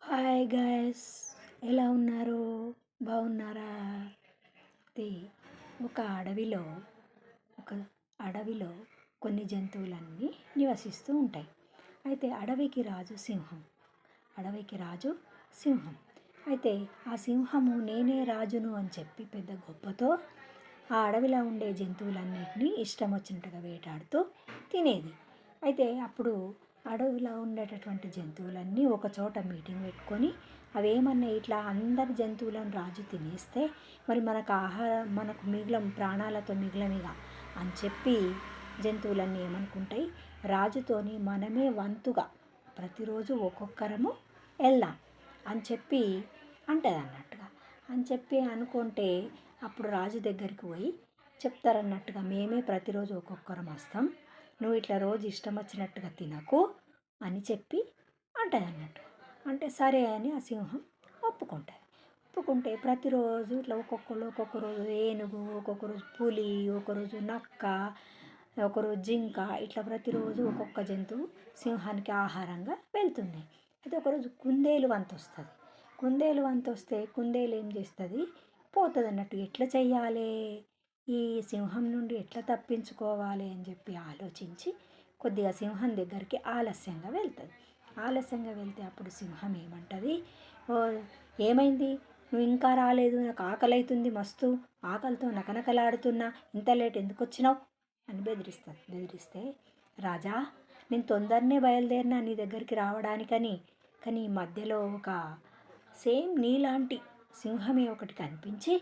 Hi guys, ఎలా ఉన్నారు? బాగున్నారా? అయితే ఒక అడవిలో ఒక అడవిలో కొన్ని జంతువులన్నీ నివసిస్తూ ఉంటాయి. అయితే అడవికి రాజు సింహం. అయితే ఆ సింహము నేనే రాజును అని చెప్పి పెద్ద గొప్పతో ఆ అడవిలో ఉండే జంతువులన్నిటినీ ఇష్టం వచ్చినట్టుగా వేటాడుతూ తినేది. అయితే అప్పుడు అడవిలో ఉండేటటువంటి జంతువులన్నీ ఒక చోట మీటింగ్ పెట్టుకొని అవేమన్నా ఇట్లా అందరి జంతువులను రాజు తినేస్తే మరి మనకు ప్రాణాలతో మిగిలనిగా అని చెప్పి జంతువులన్నీ ఏమనుకుంటాయి, రాజుతోని మనమే వంతుగా ప్రతిరోజు ఒక్కొక్కరము వెళ్దాం అని చెప్పి అంటది అన్నట్టుగా. అని చెప్పి అనుకుంటే అప్పుడు రాజు దగ్గరికి పోయి చెప్తారన్నట్టుగా, మేమే ప్రతిరోజు ఒక్కొక్కరం వస్తాం, నువ్వు ఇట్లా రోజు ఇష్టం వచ్చినట్టుగా తినకు అని చెప్పి అంటది అన్నట్టు. అంటే సరే అని ఆ సింహం ఒప్పుకుంటుంది. ఒప్పుకుంటే ప్రతిరోజు ఇట్లా ఒక్కొక్క రోజు ఏనుగు, ఒక్కొక్క రోజు పులి, ఒకరోజు నక్క, ఒకరోజు జింక, ఇట్లా ప్రతిరోజు ఒక్కొక్క జంతువు సింహానికి ఆహారంగా వెళ్తుంది. అయితే ఒకరోజు కుందేలు వంతు వస్తుంది. కుందేలు ఏం చేస్తుంది, పోతుంది అన్నట్టు. ఎట్లా చెయ్యాలి, ఈ సింహం నుండి ఎట్లా తప్పించుకోవాలి అని చెప్పి ఆలోచించి కొద్దిగా సింహం దగ్గరికి ఆలస్యంగా వెళ్తే అప్పుడు సింహం ఏమంటుంది, "ఓ, ఏమైంది, నువ్వు ఇంకా రాలేదు, నాకు ఆకలి అవుతుంది మస్తు, ఆకలితో నకనకలాడుతున్నా, ఇంత లేట్ ఎందుకు వచ్చినావు" అని బెదిరిస్తే, "రాజా, నేను తొందరనే బయలుదేరినా నీ దగ్గరికి రావడానికని, కానీ ఈ మధ్యలో ఒక సేమ్ నీలాంటి సింహమే ఒకటి కనిపించి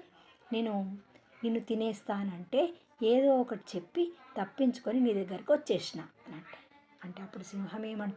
నేను నిన్ను తినేస్తానంటే ఏదో ఒకటి చెప్పి తప్పించుకొని నీ దగ్గరికి వచ్చేసిన" అని అంటే అప్పుడు సింహం ఏమంటుంది,